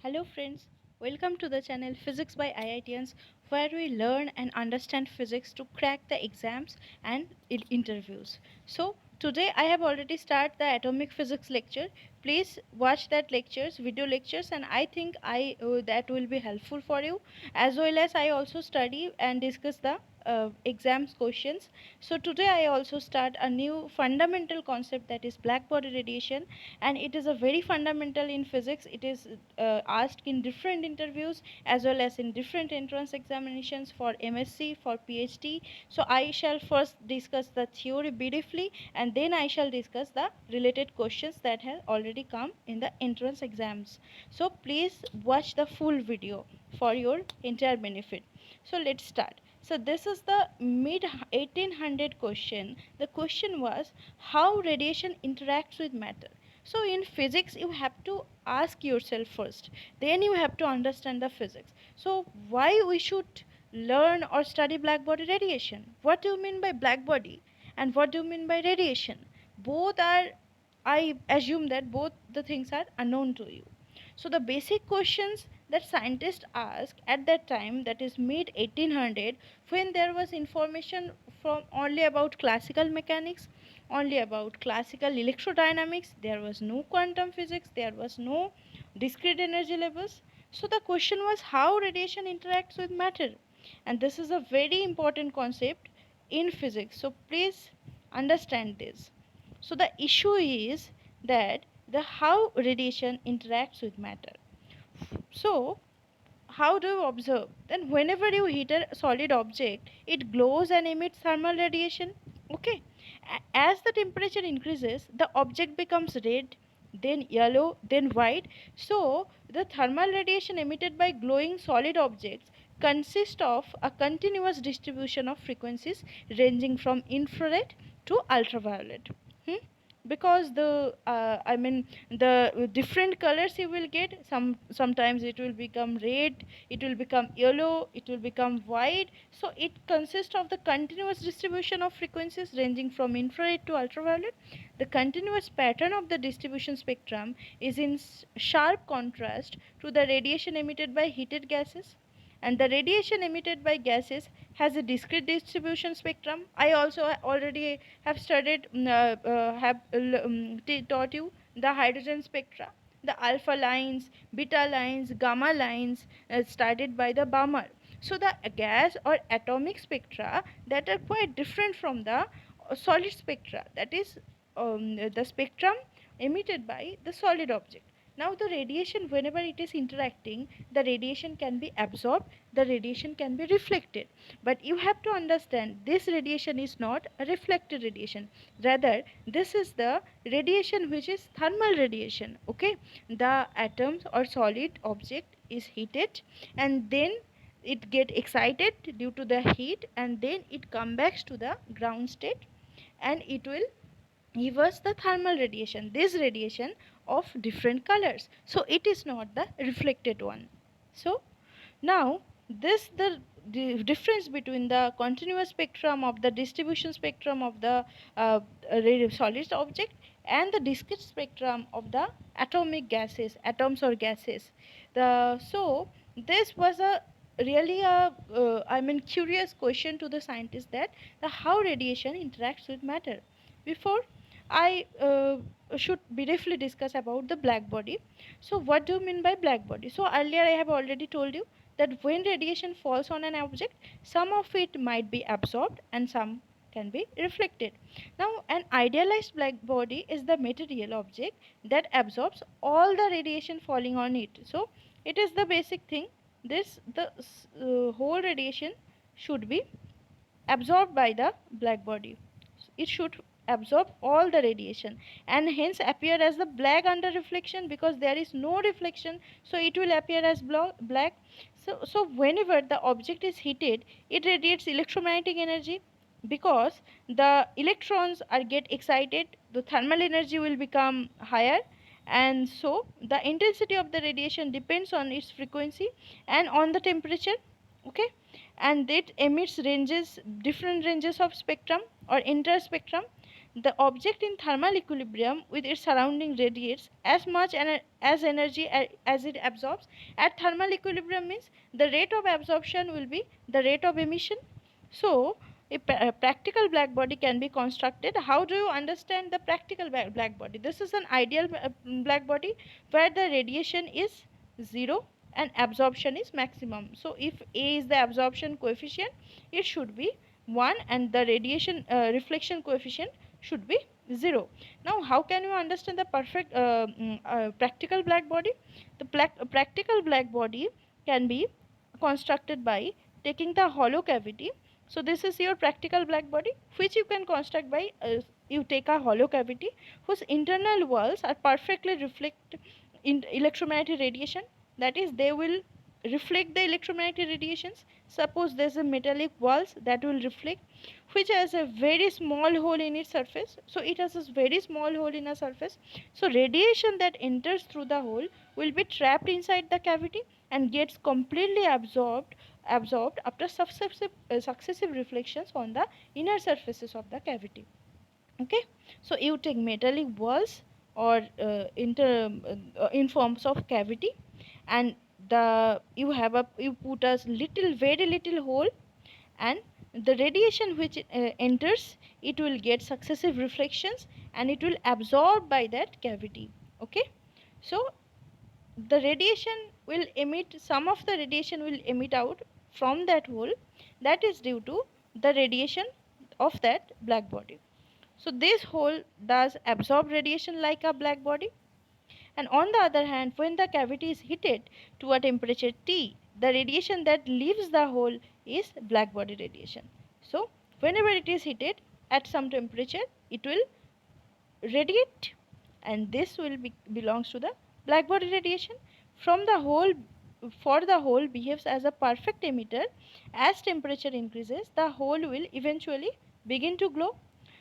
Hello friends, welcome to the channel Physics by IITians, where we learn and understand physics to crack the exams and interviews. So today I have already started the atomic physics lecture. Please watch that video lectures, and I think that will be helpful for you, as well as I also study and discuss the exams questions. So today I also start a new fundamental concept, that is blackbody radiation, and it is a very fundamental in physics. It is asked in different interviews as well as in different entrance examinations for MSc, for PhD. So I shall first discuss the theory briefly, and then I shall discuss the related questions that have already come in the entrance exams. So please watch the full video for your entire benefit. So let's start. So this is the mid 1800 question. The question was how radiation interacts with matter. So in physics you have to ask yourself first, then you have to understand the physics. So why we should learn or study blackbody radiation? What do you mean by blackbody and what do you mean by radiation? Both are, I assume that both the things are unknown to you. So the basic questions that scientists asked at that time, that is mid 1800, when there was information from only about classical mechanics, only about classical electrodynamics, there was no quantum physics, there was no discrete energy levels. So the question was how radiation interacts with matter, and this is a very important concept in physics. So please understand this. So the issue is that the how radiation interacts with matter. So how do you observe? Then whenever you hit a solid object, it glows and emits thermal radiation. Okay. As the temperature increases, the object becomes red, then yellow, then white. So the thermal radiation emitted by glowing solid objects consists of a continuous distribution of frequencies ranging from infrared to ultraviolet. Hmm? Because the different colors you will get, sometimes it will become red, it will become yellow, it will become white. So it consists of the continuous distribution of frequencies ranging from infrared to ultraviolet. The continuous pattern of the distribution spectrum is in sharp contrast to the radiation emitted by heated gases, and the radiation emitted by gases has a discrete distribution spectrum. I also already have studied, taught you the hydrogen spectra, the alpha lines, beta lines, gamma lines, studied by the Balmer. So the gas or atomic spectra that are quite different from the solid spectra, that is the spectrum emitted by the solid object. Now the radiation, whenever it is interacting, the radiation can be absorbed, the radiation can be reflected. But you have to understand, this radiation is not a reflected radiation. Rather, this is the radiation which is thermal radiation. Okay, the atoms or solid object is heated, and then it get excited due to the heat, and then it comes back to the ground state, and it will give us the thermal radiation, this radiation of different colors. So it is not the reflected one. So now this the difference between the continuous spectrum of the distribution spectrum of the solid object and the discrete spectrum of the atomic gases, atoms or gases. So this was a really a curious question to the scientists, that the how radiation interacts with matter. Before I should briefly discuss about the black body. So what do you mean by black body? So earlier I have already told you that when radiation falls on an object, some of it might be absorbed and some can be reflected. Now an idealized black body is the material object that absorbs all the radiation falling on it. So it is the basic thing. The whole radiation should be absorbed by the black body. It should absorb all the radiation and hence appear as the black under reflection, because there is no reflection, so it will appear as black. So whenever the object is heated, it radiates electromagnetic energy, because the electrons are get excited, the thermal energy will become higher, and so the intensity of the radiation depends on its frequency and on the temperature. Okay, and it emits different ranges of spectrum or interspectrum. the object in thermal equilibrium with its surrounding radiates as much as energy as it absorbs. At thermal equilibrium means the rate of absorption will be the rate of emission. So a practical black body can be constructed. How do you understand the practical black body? This is an ideal black body where the radiation is 0 and absorption is maximum. So if A is the absorption coefficient, it should be 1 and the radiation reflection coefficient should be 0. Now how can you understand the perfect practical black body? The practical black body can be constructed by taking the hollow cavity. So this is your practical black body, which you can construct by you take a hollow cavity whose internal walls are perfectly reflect in electromagnetic radiation. That is, they will reflect the electromagnetic radiations. Suppose there is a metallic walls that will reflect, which has a very small hole in its surface. So it has a very small hole in a surface. So radiation that enters through the hole will be trapped inside the cavity and gets completely absorbed after successive reflections on the inner surfaces of the cavity. Okay, so you take metallic walls or in forms of cavity, and you put a very little hole, and the radiation which enters, it will get successive reflections and it will absorb by that cavity. Okay, so the radiation will emit, some of the radiation will emit out from that hole. That is due to the radiation of that black body. So this hole does absorb radiation like a black body. And on the other hand, when the cavity is heated to a temperature T, the radiation that leaves the hole is black body radiation. So whenever it is heated at some temperature, it will radiate, and this will belongs to the black body radiation. From the hole, for the hole behaves as a perfect emitter. As temperature increases, the hole will eventually begin to glow.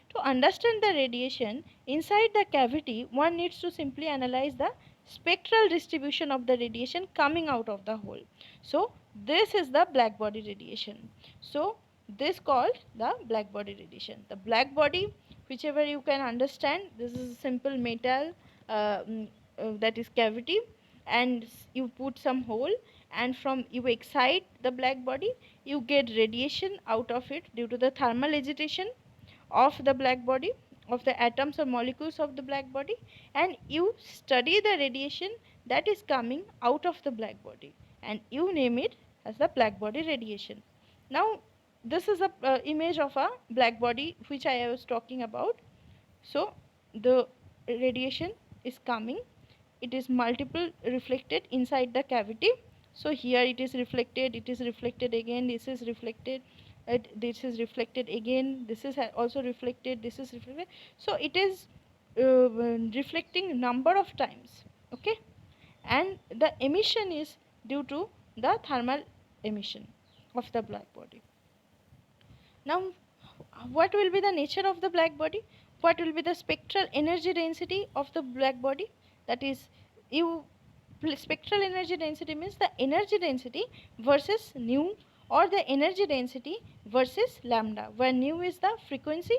To understand the radiation inside the cavity, one needs to simply analyze the spectral distribution of the radiation coming out of the hole. So this is the black body radiation. So this called the black body radiation. The black body, whichever you can understand, this is a simple metal that is cavity, and you put some hole, and from you excite the black body, you get radiation out of it due to the thermal agitation of the black body, of the atoms or molecules of the black body, and you study the radiation that is coming out of the black body, and you name it as the black body radiation. Now this is a image of a black body which I was talking about. So the radiation is coming, it is multiple reflected inside the cavity. So here it is reflected again, this is reflected, this is reflected again, this is also reflected, this is reflected. So it is reflecting number of times. Okay, and the emission is due to the thermal emission of the black body. Now what will be the nature of the black body? What will be the spectral energy density of the black body? That is, you spectral energy density means the energy density versus nu, or the energy density versus lambda, where nu is the frequency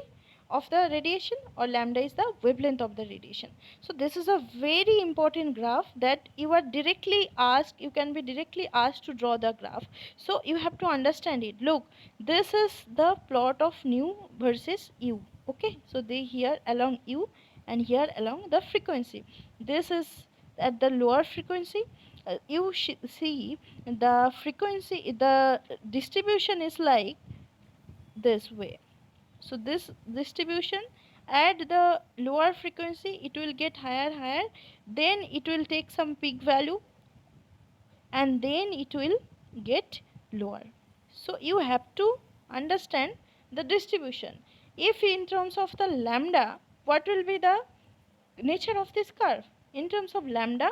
of the radiation or lambda is the wavelength of the radiation. So this is a very important graph that you are directly asked, you can be directly asked to draw the graph. So you have to understand it. Look, this is the plot of nu versus u. Okay, so they here along u and here along the frequency. This is at the lower frequency. You see the frequency, the distribution is like this way. So this distribution at the lower frequency, it will get higher, then it will take some peak value, and then it will get lower. So you have to understand the distribution. If in terms of the lambda, what will be the nature of this curve? In terms of lambda,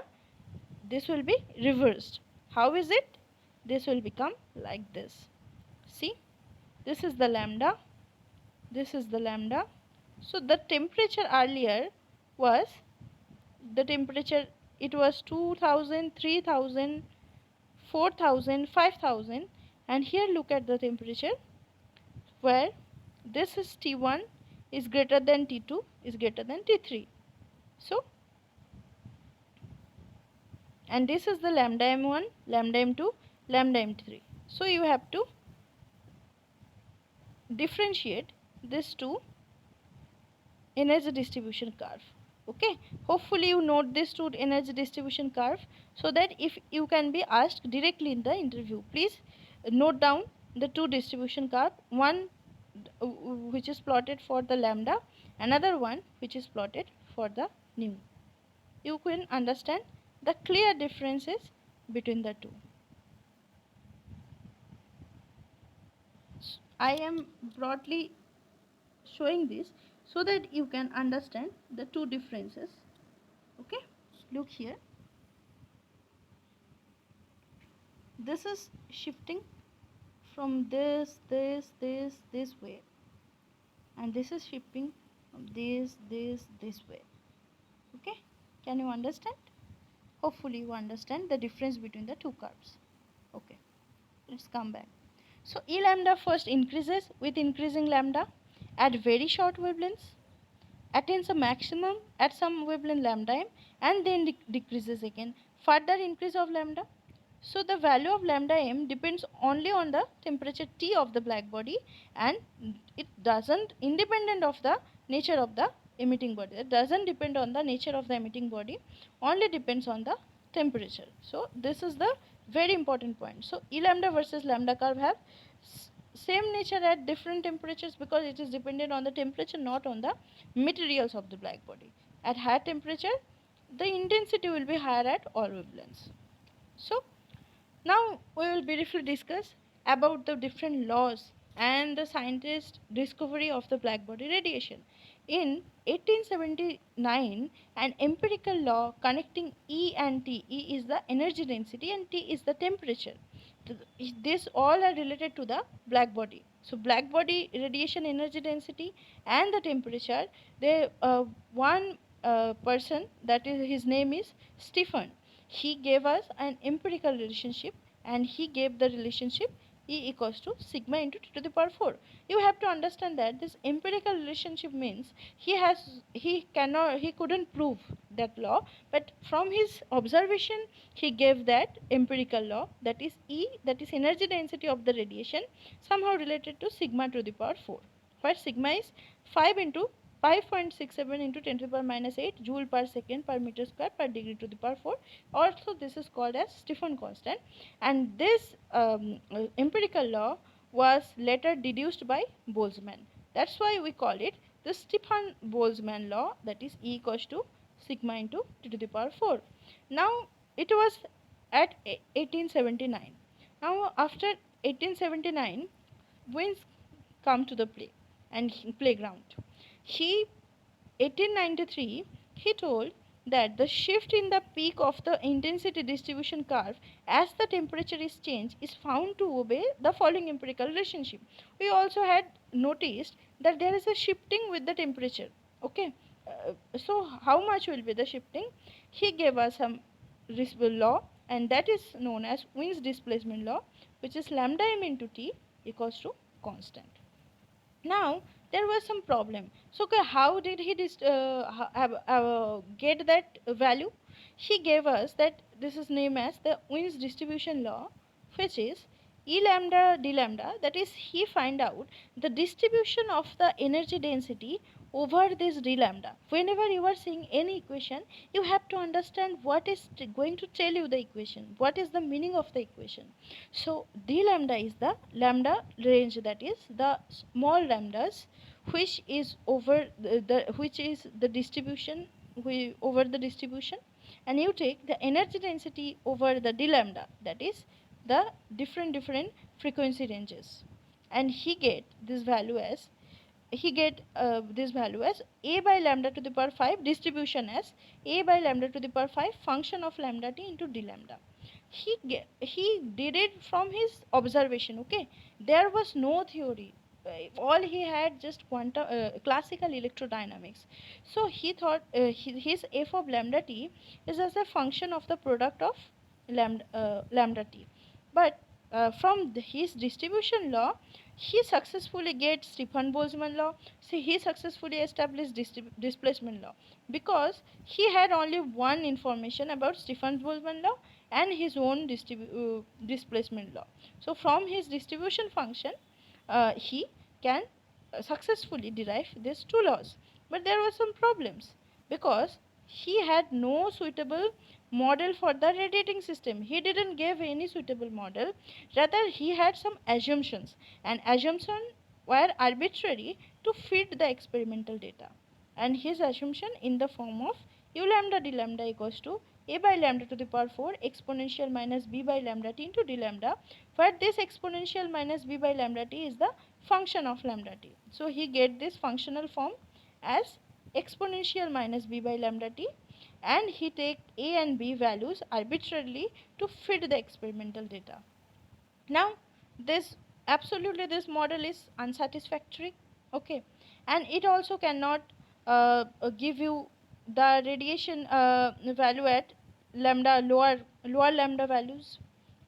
this will be reversed. How is it? This will become like this. See, this is the lambda, this is the lambda. So the temperature earlier was, the temperature, it was 2000, 3000, 4000, 5000, and here look at the temperature where this is T1, is greater than T2 is greater than T3. So, and this is the lambda m1, lambda m2, lambda m3. So you have to differentiate these two energy distribution curve. Okay, hopefully you note this two energy distribution curve, so that if you can be asked directly in the interview, please note down the two distribution curve, one which is plotted for the lambda, another one which is plotted for the nu. You can understand the clear differences between the two. I am broadly showing this so that you can understand the two differences. Okay, look here. This is shifting from this way, and this is shifting from this way. Okay, can you understand? Hopefully you understand the difference between the two curves. Okay, let's come back. So E lambda first increases with increasing lambda at very short wavelengths, attains a maximum at some wavelength lambda m, and then decreases again. Further increase of lambda. So the value of lambda m depends only on the temperature T of the black body, and it doesn't independent of the nature of the emitting body. It doesn't depend on the nature of the emitting body, only depends on the temperature. So this is the very important point. So E lambda versus lambda curve have same nature at different temperatures, because it is dependent on the temperature, not on the materials of the black body. At higher temperature, the intensity will be higher at all wavelengths. So now we will briefly discuss about the different laws and the scientist discovery of the blackbody radiation. In 1879, an empirical law connecting E and T, E is the energy density and T is the temperature. This all are related to the blackbody. So blackbody radiation energy density and the temperature, they one person, that is his name is Stefan, he gave us an empirical relationship, and he gave the relationship E equals to sigma into T to the power 4. You have to understand that this empirical relationship means he couldn't prove that law, but from his observation he gave that empirical law, that is E, that is energy density of the radiation, somehow related to sigma to the power 4, where sigma is 5 into 5.67 into 10 to the power minus 8 joule per second per meter square per degree to the power 4. Also this is called as Stefan constant, and this empirical law was later deduced by Boltzmann. That's why we call it the Stefan Boltzmann law, that is E equals to sigma into T to the power 4. Now it was at 1879. Now after 1879, winds come to the play and playground. He 1893, he told that the shift in the peak of the intensity distribution curve as the temperature is changed is found to obey the following empirical relationship. We also had noticed that there is a shifting with the temperature. Okay, so how much will be the shifting? He gave us some law, and that is known as Wien's displacement law, which is lambda m into T equals to constant. Now there was some problem. So okay, how did he get that value? He gave us that this is named as the Wien's distribution law, which is E lambda d lambda, that is he find out the distribution of the energy density over this d lambda. Whenever you are seeing any equation, you have to understand what is going to tell you the equation, what is the meaning of the equation. So d lambda is the lambda range, that is the small lambdas which is over which is the distribution over the distribution, and you take the energy density over the d lambda, that is the different frequency ranges, and he get this value as a by lambda to the power 5 distribution as a by lambda to the power 5 function of lambda t into d lambda. He did it from his observation. Okay, there was no theory. All he had just quantum classical electrodynamics. So he thought his f of lambda t is as a function of the product of lambda t. But his distribution law, he successfully gets Stefan Boltzmann law. So he successfully established displacement law, because he had only one information about Stefan Boltzmann law and his own displacement law. So from his distribution function, he can successfully derive these two laws. But there were some problems, because he had no suitable model for the radiating system. He didn't give any suitable model. Rather, he had some assumptions, and assumptions were arbitrary to fit the experimental data. And his assumption in the form of u lambda d lambda equals to a by lambda to the power 4 exponential minus b by lambda t into d lambda, where this exponential minus b by lambda t is the function of lambda t. So he get this functional form as exponential minus b by lambda t, and he take a and b values arbitrarily to fit the experimental data. Now this this model is unsatisfactory, okay, and it also cannot give you the radiation value at lower lambda values,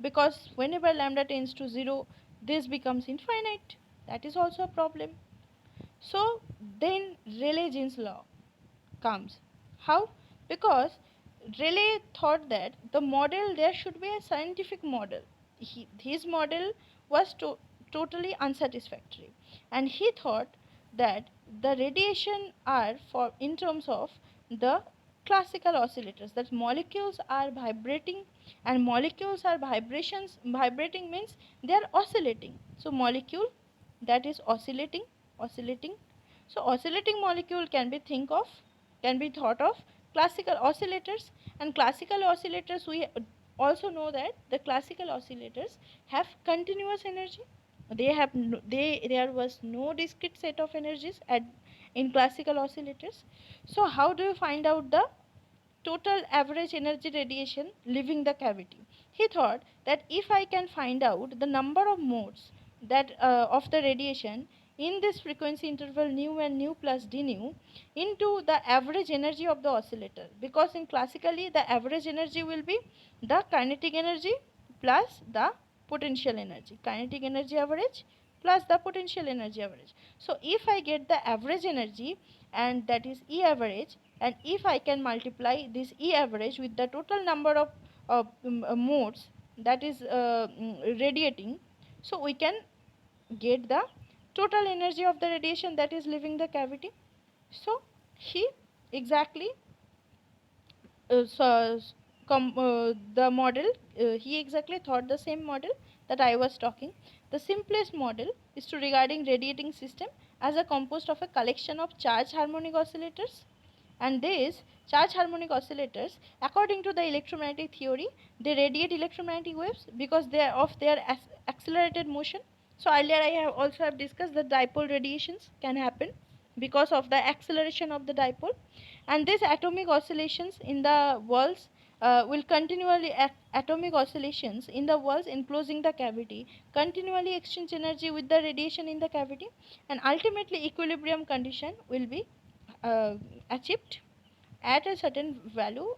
because whenever lambda tends to 0, this becomes infinite. That is also a problem. So then Rayleigh-jeans law comes. How? Because Rayleigh thought that the model, there should be a scientific model. His model was totally unsatisfactory, and he thought that the radiation are for in terms of the classical oscillators, that molecules are vibrating, and molecules are vibrating means they are oscillating. So molecule that is oscillating. So oscillating molecule can be thought of classical oscillators. And classical oscillators, we also know that the classical oscillators have continuous energy. There was no discrete set of energies in classical oscillators. So how do you find out the total average energy radiation leaving the cavity? He thought that if I can find out the number of modes that of the radiation in this frequency interval nu and nu plus d nu into the average energy of the oscillator, because in classically the average energy will be the kinetic energy plus the potential energy, kinetic energy average plus the potential energy average. So if I get the average energy, and that is E average, and if I can multiply this E average with the total number of modes that is radiating, so we can get the total energy of the radiation that is leaving the cavity. So he exactly the model, he exactly thought the same model that I was talking. The simplest model is to regarding radiating system as a composed of a collection of charge harmonic oscillators, and these charge harmonic oscillators, according to the electromagnetic theory, they radiate electromagnetic waves because they are of their accelerated motion. So earlier I have also discussed that dipole radiations can happen because of the acceleration of the dipole, and these atomic oscillations in the walls will continually atomic oscillations in the walls enclosing the cavity continually exchange energy with the radiation in the cavity, and ultimately equilibrium condition will be uh, achieved at a certain value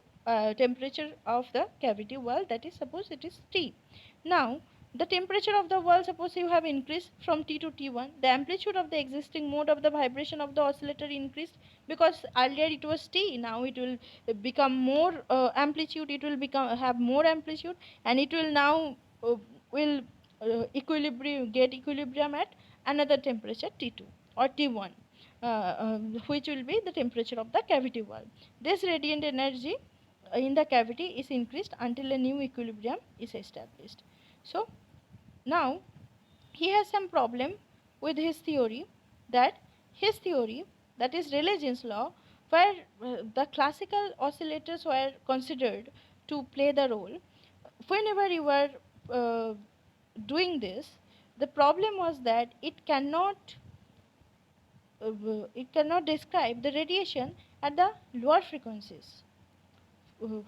temperature of the cavity wall, that is suppose it is T. Now the temperature of the wall, suppose you have increased from T to T1, the amplitude of the existing mode of the vibration of the oscillator increased, because earlier it was T, now it will become more amplitude, it will become have more amplitude, and it will now will get equilibrium at another temperature T2 or T1, which will be the temperature of the cavity wall. This radiant energy in the cavity is increased until a new equilibrium is established. So now he has some problem with his theory, that his theory, that is Rayleigh-jeans law, where the classical oscillators were considered to play the role. Whenever you were doing this, the problem was that it cannot describe the radiation at the lower frequencies,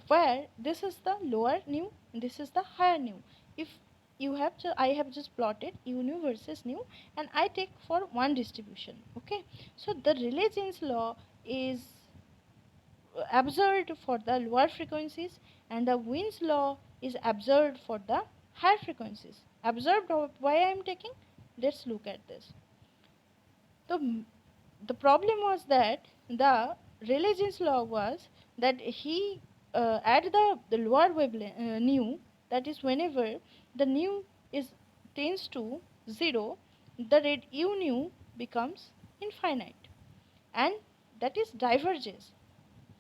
where this is the lower nu, this is the higher nu. If you have I have just plotted u nu versus nu, and I take for one distribution, okay. So the Rayleigh-jeans law is observed for the lower frequencies, and the Wien's law is observed for the higher frequencies. Observed why I am taking? Let's look at this. The, the problem was that the Rayleigh-jeans law was that he at the lower wavelength nu, that is whenever the nu is tends to 0, the rate u nu becomes infinite, and that is diverges.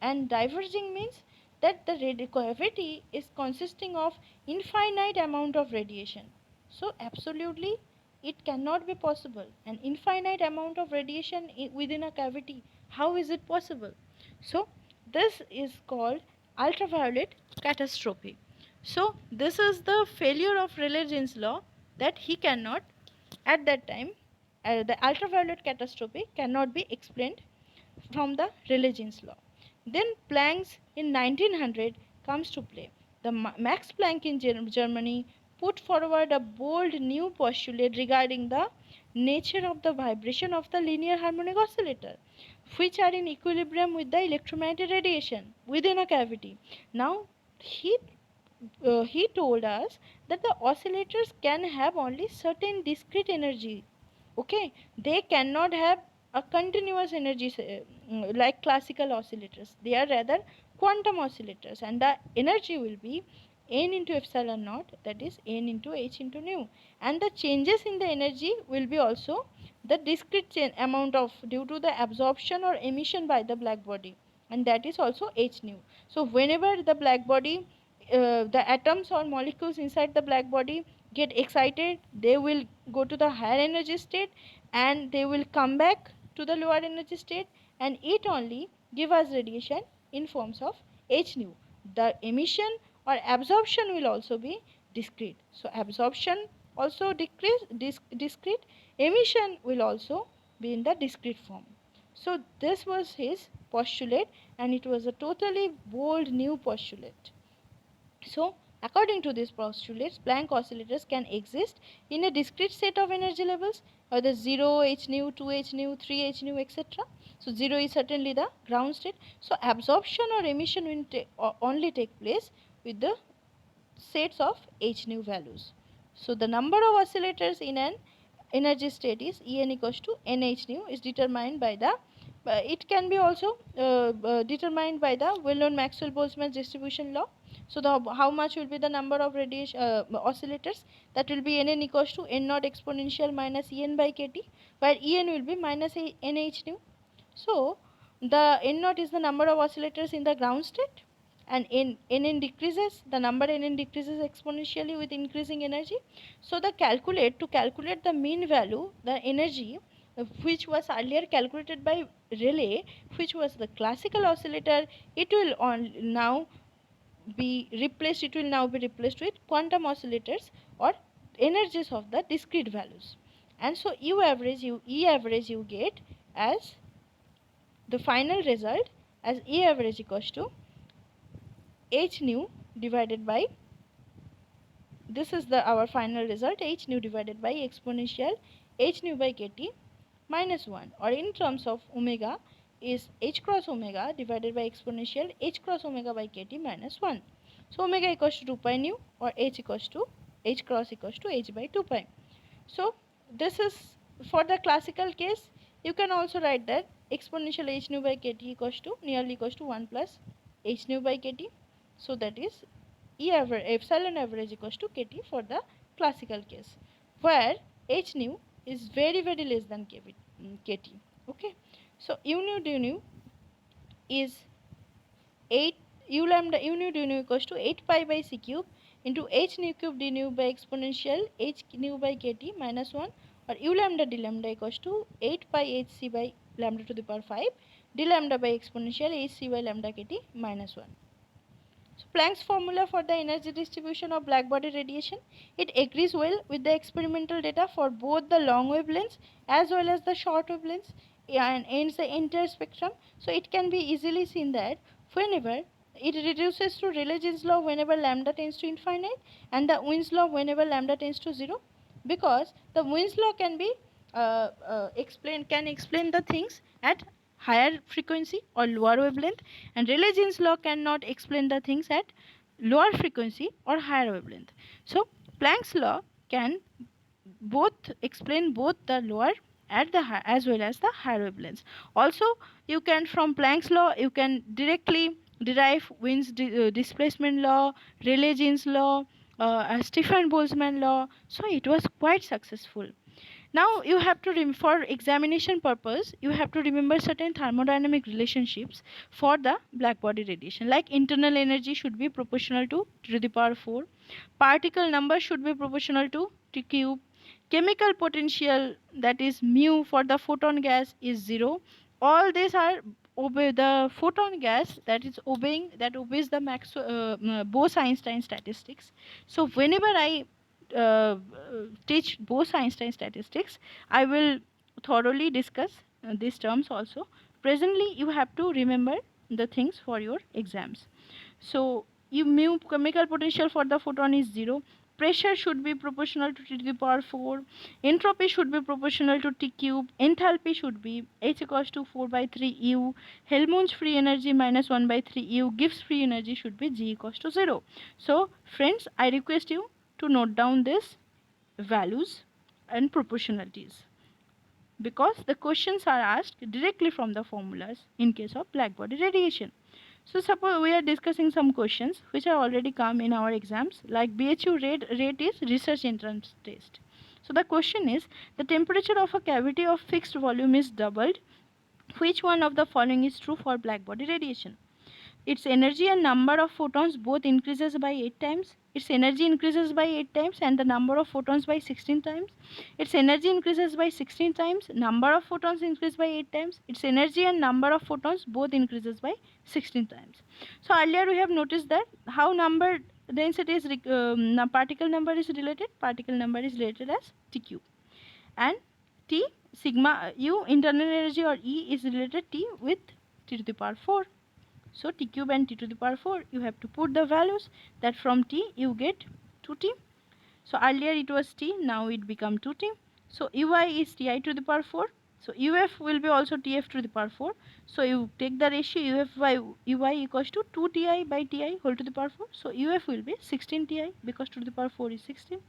And diverging means that the cavity is consisting of infinite amount of radiation. So absolutely it cannot be possible an infinite amount of radiation within a cavity. How is it possible? So this is called ultraviolet catastrophe. So this is the failure of Rayleigh-jeans law, that he cannot at that time the ultraviolet catastrophe cannot be explained from the Rayleigh-jeans law. Then Planck's in 1900 comes to play. The Max Planck in Germany put forward a bold new postulate regarding the nature of the vibration of the linear harmonic oscillator, which are in equilibrium with the electromagnetic radiation within a cavity. Now he told us that the oscillators can have only certain discrete energy. Okay, they cannot have a continuous energy like classical oscillators. They are rather quantum oscillators, and the energy will be n into epsilon naught, that is n into h into nu, and the changes in the energy will be also the discrete amount of due to the absorption or emission by the black body, and that is also h nu. So whenever the black body the atoms or molecules inside the black body get excited, they will go to the higher energy state and they will come back to the lower energy state, and it only give us radiation in forms of h nu. The emission or absorption will also be discrete. So absorption also discrete, emission will also be in the discrete form. So this was his postulate, and it was a totally bold new postulate. So, according to these postulates, Planck oscillators can exist in a discrete set of energy levels, whether 0 h nu, 2 h nu, 3 h nu, etc. So, 0 is certainly the ground state. So, absorption or emission will only take place with the sets of h nu values. So, the number of oscillators in an energy state is En equals to nh nu is determined by the it can be also determined by the well-known Maxwell-Boltzmann distribution law. So how much will be the number of radiation oscillators? That will be Nn equals to n naught exponential minus En by kt, where En will be minus nh nu. So the n naught is the number of oscillators in the ground state, and nn decreases, the number nn decreases exponentially with increasing energy. So to calculate the mean value, the energy which was earlier calculated by Rayleigh, which was the classical oscillator, it will now be replaced, it will now be replaced with quantum oscillators or energies of the discrete values. And so E average you get as the final result as E average equals to h nu divided by, this is the our final result, h nu divided by exponential h nu by kt minus 1, or in terms of omega is h cross omega divided by exponential h cross omega by kt minus 1. So omega equals to 2 pi nu, or h cross equals to h by 2 pi. So this is for the classical case. You can also write that exponential h nu by kt equals to nearly equals to 1 plus h nu by kt. So that is E average, epsilon average equals to kt for the classical case, where h nu is very less than kt. Okay, so u nu du nu is 8 u nu du nu equals to 8 pi by c cube into h nu cube d nu by exponential h nu by kt minus 1, or u lambda d lambda equals to 8 pi h c by lambda to the power 5 d lambda by exponential h c by lambda kt minus 1. So Planck's formula for the energy distribution of blackbody radiation, it agrees well with the experimental data for both the long wavelengths as well as the short wavelengths, and ends the entire spectrum. So it can be easily seen that whenever it reduces to Rayleigh-jeans law whenever lambda tends to infinite, and the Wien's law whenever lambda tends to 0, because the Wien's law can be explain the things at higher frequency or lower wavelength, and Rayleigh-jeans law cannot explain the things at lower frequency or higher wavelength. So Planck's law can both explain both the lower at the as well as the higher wavelengths. Also, you can from Planck's law you can directly derive Wien's displacement law, Rayleigh-jeans law, Stefan Boltzmann law. So it was quite successful. Now you have to for examination purpose you have to remember certain thermodynamic relationships for the black body radiation, like internal energy should be proportional to 10 to the power 4, particle number should be proportional to T cube, chemical potential, that is mu for the photon gas, is 0. All these are obey the photon gas, that is obeys the Bose-Einstein statistics. So whenever I teach Bose-Einstein statistics, I will thoroughly discuss these terms also. Presently, you have to remember the things for your exams. So, you mu chemical potential for the photon is 0. Pressure should be proportional to T to the power 4. Entropy should be proportional to T cube. Enthalpy should be H equals to 4 by 3 U. Helmholtz free energy minus 1 by 3 U. Gibbs free energy should be G equals to 0. So, friends, I request you to note down these values and proportionalities, because the questions are asked directly from the formulas in case of black body radiation. So suppose we are discussing some questions which are already come in our exams, like BHU rate is research entrance test. So the question is, the temperature of a cavity of fixed volume is doubled. Which one of the following is true for black body radiation? Its energy and number of photons both increases by 8 times. Its energy increases by 8 times and the number of photons by 16 times. Its energy increases by 16 times, number of photons increase by 8 times. Its energy and number of photons both increases by 16 times. So earlier we have noticed that how number density is particle number is related. Particle number is related as T cube, and T sigma U internal energy or E is related T with T to the power 4. So T cube and T to the power 4, you have to put the values, that from T you get 2T. So earlier it was T, now it become 2T. So Ui is Ti to the power 4. So Uf will be also Tf to the power 4. So you take the ratio Uf by Ui equals to 2Ti by Ti whole to the power 4. So Uf will be 16 Ti because to the power 4 is 16.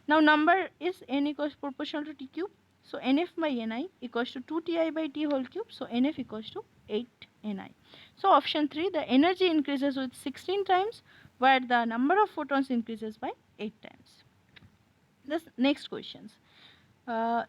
Now number is n equals proportional to T cube. So Nf by Ni equals to 2Ti by T whole cube. So Nf equals to 8 Ni. So option 3, the energy increases with 16 times where the number of photons increases by 8 times. The next questions.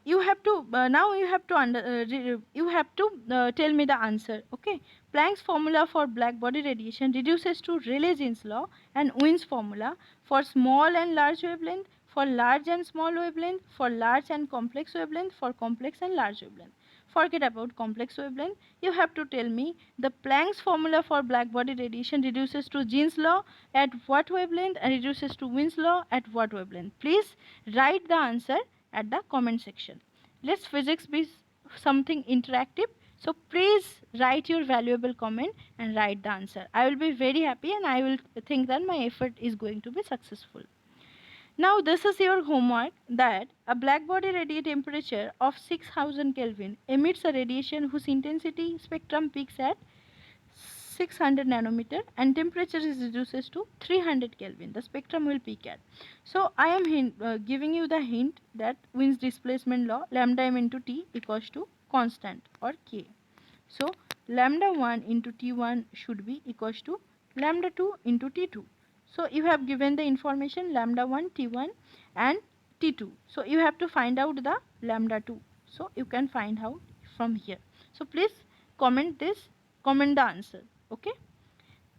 You have to now you have to tell me the answer. Okay, Planck's formula for black body radiation reduces to Rayleigh-jeans law and Wien's formula for small and large wavelength, for large and small wavelength, for large and complex wavelength, for complex and large wavelength. Forget about complex wavelength. You have to tell me the Planck's formula for black body radiation reduces to Jeans law at what wavelength and reduces to Wien's law at what wavelength. Please write the answer at the comment section. Let's physics be something interactive. So please write your valuable comment and write the answer. I will be very happy and I will think that my effort is going to be successful. Now this is your homework, that a black body radiant temperature of 6000 Kelvin emits a radiation whose intensity spectrum peaks at 600 nanometer and temperature is reduces to 300 Kelvin. The spectrum will peak at. So I am giving you the hint that Wien's displacement law, lambda m into T equals to constant or K. So lambda 1 into T1 should be equals to lambda 2 into T2. So you have given the information lambda 1 T1 and T2. So you have to find out the lambda 2. So you can find out from here. So please comment the answer. Okay.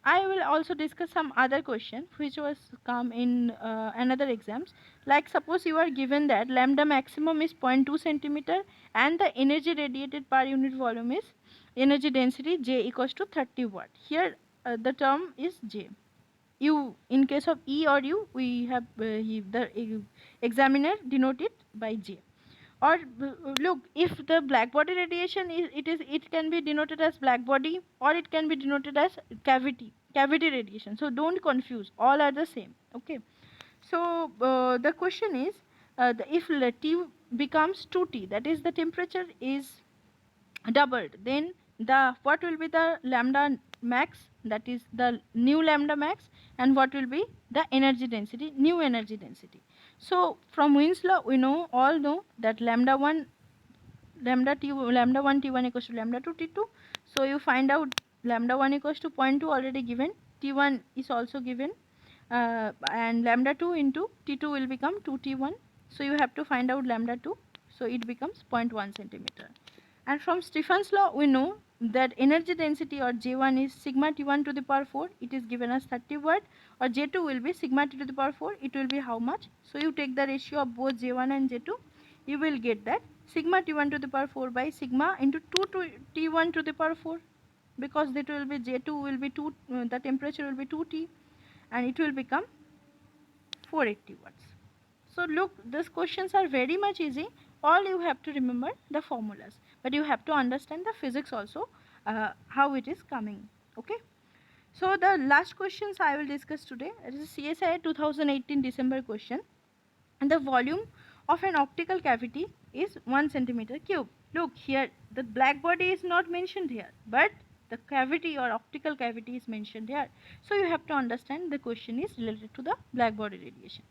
I will also discuss some other question which was come in another exams. Like suppose you are given that lambda maximum is 0.2 centimeter and the energy radiated per unit volume is energy density J equals to 30 watt. Here the term is J. U, in case of E or U, we have the examiner denote it by J. Or look, if the black body radiation is it can be denoted as black body or it can be denoted as cavity radiation. So don't confuse, all are the same. Okay. So the question is, if T becomes 2T, that is the temperature is doubled, then the what will be the lambda max, that is the new lambda max, and what will be the energy density, new energy density. So from Wien's law we all know that lambda 1 T1 equals to lambda 2 T2. So you find out lambda 1 equals to 0.2 already given, T1 is also given, and lambda 2 into T2 will become 2T1. So you have to find out lambda 2, so it becomes 0.1 centimeter. And from Stefan's law we know that energy density or J1 is sigma T1 to the power 4, it is given as 30 watt, or J2 will be sigma T to the power 4, it will be how much? So you take the ratio of both J1 and J2, you will get that sigma T1 to the power 4 by sigma into 2 to T1 to the power 4, because that will be J2 will be 2, the temperature will be 2T, and it will become 480 watts. So look, these questions are very much easy. All you have to remember the formulas, but you have to understand the physics also, how it is coming. Okay. So the last questions I will discuss today is CSIR 2018 December question, and the volume of an optical cavity is 1 centimeter cube. Look here, the black body is not mentioned here, but the cavity or optical cavity is mentioned here. So you have to understand the question is related to the black body radiation.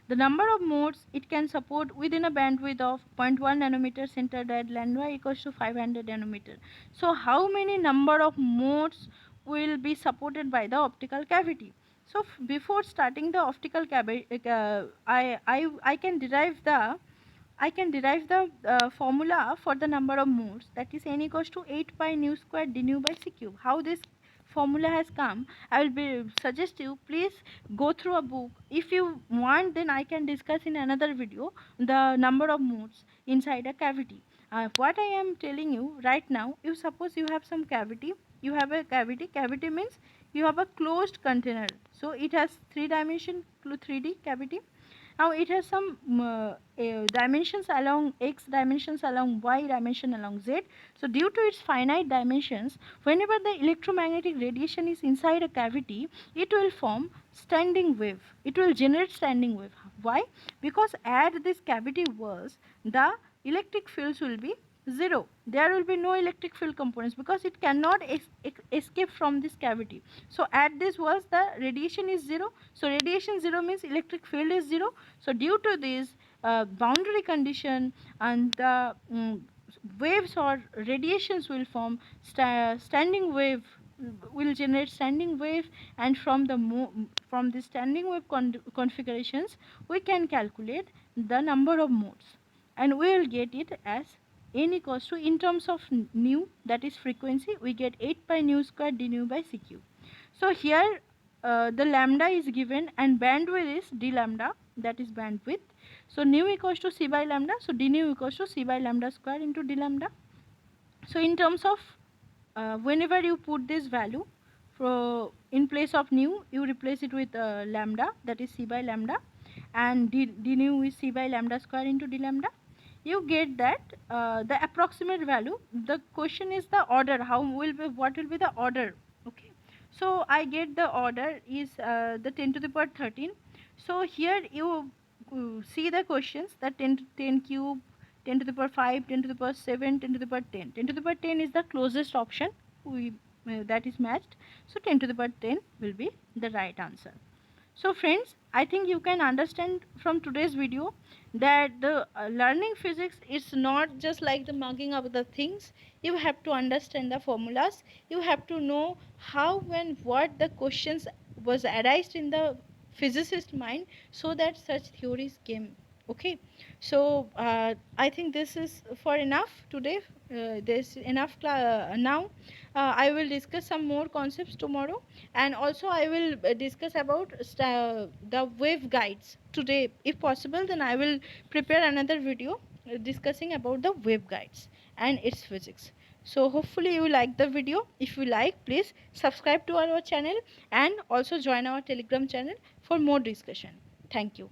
The number of modes it can support within a bandwidth of 0.1 nanometer centered at lambda equals to 500 nanometer. So how many number of modes will be supported by the optical cavity? So before starting the optical cavity, I can derive the formula for the number of modes, that is n equals to 8 pi nu square d nu by c cube. How this formula has come, I will suggest you please go through a book. If you want, then I can discuss in another video the number of modes inside a cavity. What I am telling you right now, you suppose you have some cavity, you have a cavity means you have a closed container, so it has 3D cavity. Now it has some dimensions along x, dimensions along y, dimension along z. So due to its finite dimensions, whenever the electromagnetic radiation is inside a cavity, it will form standing wave. It will generate standing wave. Why? Because at this cavity walls, the electric fields will be 0. There will be no electric field components because it cannot escape from this cavity. So at this walls the radiation is 0. So radiation 0 means electric field is 0. So due to this boundary condition, and the waves or radiations will form, standing wave will generate standing wave, and from the standing wave configurations we can calculate the number of modes, and we will get it as n equals to, in terms of nu, that is frequency, we get 8 pi nu square d nu by c cube. So here the lambda is given and bandwidth is d lambda, that is bandwidth. So nu equals to c by lambda, so d nu equals to c by lambda square into d lambda. So in terms of whenever you put this value in place of nu, you replace it with lambda, that is c by lambda, and d nu is c by lambda square into d lambda. You get that the approximate value. The question is the order, what will be the order. Okay, so I get the order is the 10 to the power 13. So here you see the questions, that 10 cube, 10 to the power 5, 10 to the power 7, 10 to the power 10. 10 to the power 10 is the closest option that is matched. So 10 to the power 10 will be the right answer. So friends, I think you can understand from today's video that the learning physics is not just like the mugging of the things. You have to understand the formulas. You have to know how and what the questions was arised in the physicist mind, so that such theories came. Okay, so I think this is for enough today. There's enough now. I will discuss some more concepts tomorrow, and also I will discuss about the wave guides today. If possible, then I will prepare another video discussing about the wave guides and its physics. So hopefully you like the video. If you like, please subscribe to our channel and also join our Telegram channel for more discussion. Thank you.